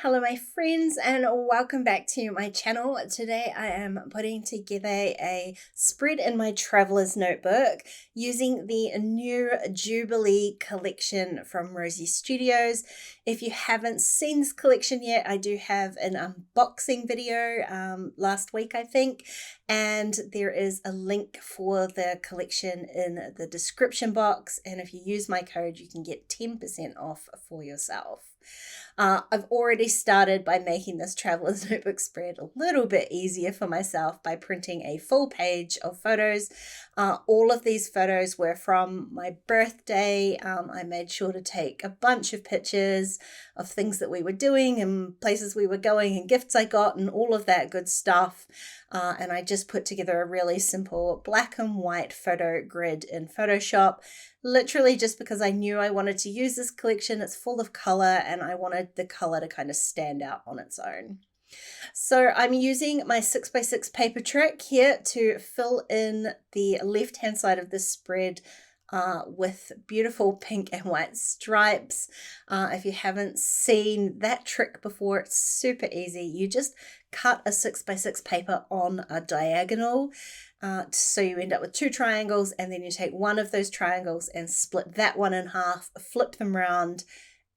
Hello my friends and welcome back to my channel. Today I am putting together a spread in my traveler's notebook using the new Jubilee collection from Rosie Studios. If you haven't seen this collection yet, I do have an unboxing video last week I think, and there is a link for the collection in the description box, and if you use my code you can get 10% off for yourself. I've already started by making this traveler's notebook spread a little bit easier for myself by printing a full page of photos. All of these photos were from my birthday. I made sure to take a bunch of pictures of things that we were doing and places we were going and gifts I got and all of that good stuff. And I just put together a really simple black and white photo grid in Photoshop, literally just because I knew I wanted to use this collection. It's full of color and I wanted the color to kind of stand out on its own. So I'm using my 6x6 paper trick here to fill in the left hand side of this spread with beautiful pink and white stripes. If you haven't seen that trick before, it's super easy. You just cut a 6x6 paper on a diagonal. So you end up with two triangles, and then you take one of those triangles and split that one in half, flip them around,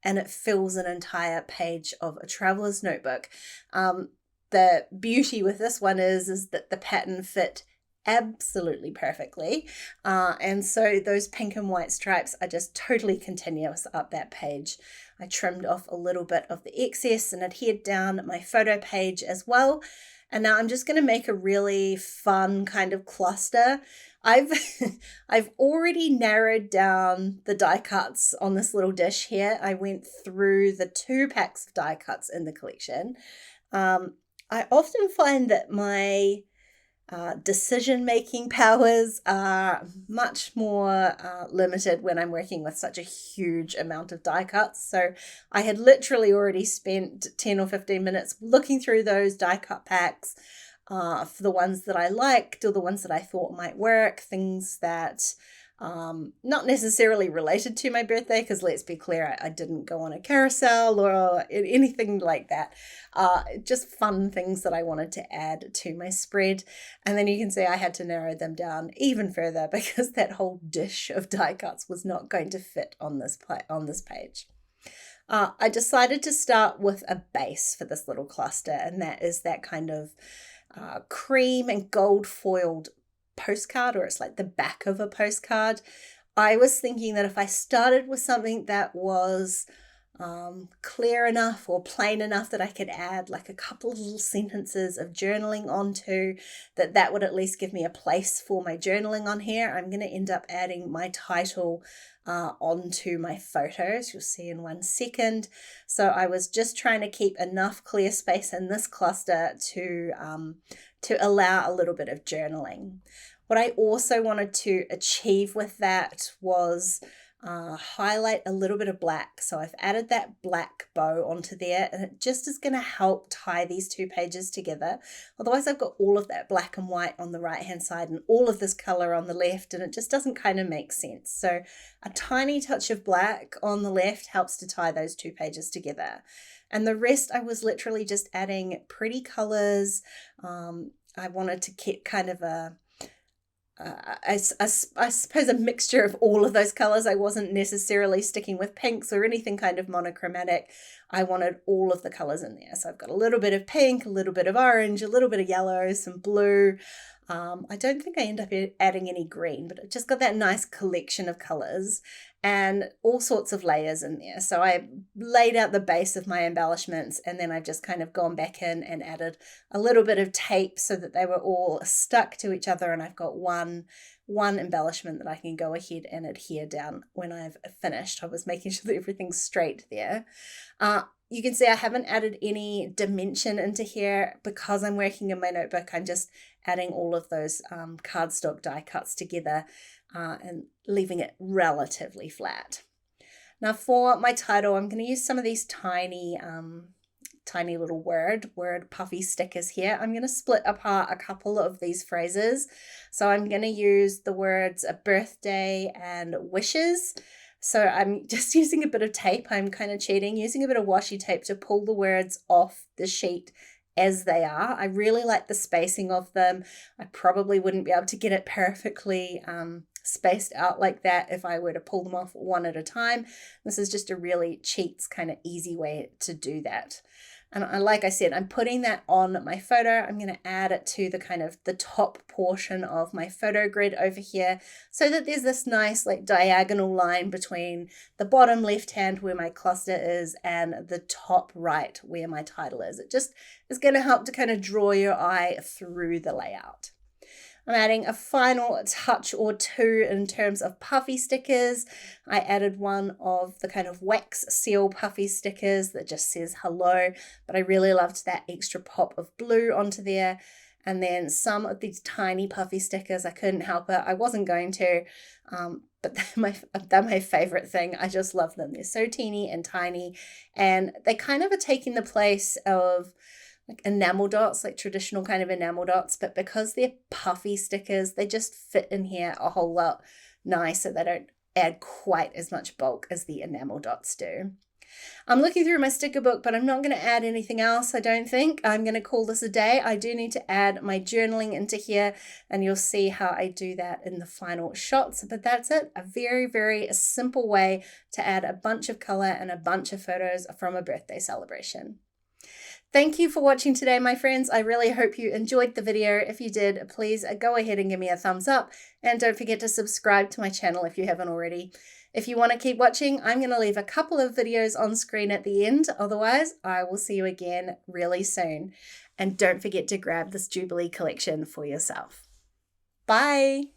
and it fills an entire page of a traveler's notebook. The beauty with this one is that the pattern fit absolutely perfectly, and so those pink and white stripes are just totally continuous up that page. I trimmed off a little bit of the excess and adhered down my photo page as well, and now I'm just going to make a really fun kind of cluster. I've already narrowed down the die cuts on this little dish here. I went through the 2 packs of die cuts in the collection. I often find that my decision-making powers are much more limited when I'm working with such a huge amount of die cuts. So I had literally already spent 10 or 15 minutes looking through those die cut packs for the ones that I liked or the ones that I thought might work, things that not necessarily related to my birthday, because let's be clear, I didn't go on a carousel or anything like that. Just fun things that I wanted to add to my spread. And then you can see I had to narrow them down even further because that whole dish of die cuts was not going to fit on this page. I decided to start with a base for this little cluster, and that is that kind of cream and gold foiled postcard, or it's like the back of a postcard. I was thinking that if I started with something that was clear enough or plain enough that I could add like a couple of little sentences of journaling onto, that would at least give me a place for my journaling on here. I'm going to end up adding my title onto my photos. You'll see in 1 second. So I was just trying to keep enough clear space in this cluster to allow a little bit of journaling. What I also wanted to achieve with that was highlight a little bit of black. So I've added that black bow onto there, and it just is going to help tie these 2 pages together. Otherwise I've got all of that black and white on the right hand side and all of this color on the left, and it just doesn't kind of make sense. So a tiny touch of black on the left helps to tie those 2 pages together. And the rest I was literally just adding pretty colors. I wanted to keep kind of I suppose a mixture of all of those colors. I wasn't necessarily sticking with pinks or anything kind of monochromatic. I wanted all of the colors in there. So I've got a little bit of pink, a little bit of orange, a little bit of yellow, some blue. I don't think I end up adding any green, but it just got that nice collection of colors and all sorts of layers in there. So I laid out the base of my embellishments, and then I've just kind of gone back in and added a little bit of tape so that they were all stuck to each other, and I've got one embellishment that I can go ahead and adhere down when I've finished. I was making sure that everything's straight there. You can see I haven't added any dimension into here because I'm working in my notebook. I'm just adding all of those cardstock die cuts together and leaving it relatively flat. Now for my title, I'm going to use some of these tiny little word puffy stickers here. I'm going to split apart a couple of these phrases. So I'm going to use the words a birthday and wishes. So I'm just using a bit of tape. I'm kind of cheating, using a bit of washi tape to pull the words off the sheet as they are. I really like the spacing of them. I probably wouldn't be able to get it perfectly spaced out like that if I were to pull them off one at a time. This is just a really cheats kind of easy way to do that. And like I said, I'm putting that on my photo. I'm going to add it to the kind of the top portion of my photo grid over here so that there's this nice like diagonal line between the bottom left hand where my cluster is and the top right where my title is. It just is going to help to kind of draw your eye through the layout. I'm adding a final touch or two in terms of puffy stickers. I added one of the kind of wax seal puffy stickers that just says hello, but I really loved that extra pop of blue onto there. And then some of these tiny puffy stickers, I couldn't help it. I wasn't going to, but they're my favorite thing. I just love them. They're so teeny and tiny, and they kind of are taking the place of like enamel dots, like traditional kind of enamel dots, but because they're puffy stickers, they just fit in here a whole lot nicer. They don't add quite as much bulk as the enamel dots do. I'm looking through my sticker book, but I'm not going to add anything else, I don't think. I'm going to call this a day. I do need to add my journaling into here, and you'll see how I do that in the final shots. But that's it. A very, very simple way to add a bunch of color and a bunch of photos from a birthday celebration. Thank you for watching today, my friends. I really hope you enjoyed the video. If you did, please go ahead and give me a thumbs up, and don't forget to subscribe to my channel if you haven't already. If you want to keep watching, I'm going to leave a couple of videos on screen at the end. Otherwise, I will see you again really soon. And don't forget to grab this Jubilee collection for yourself. Bye.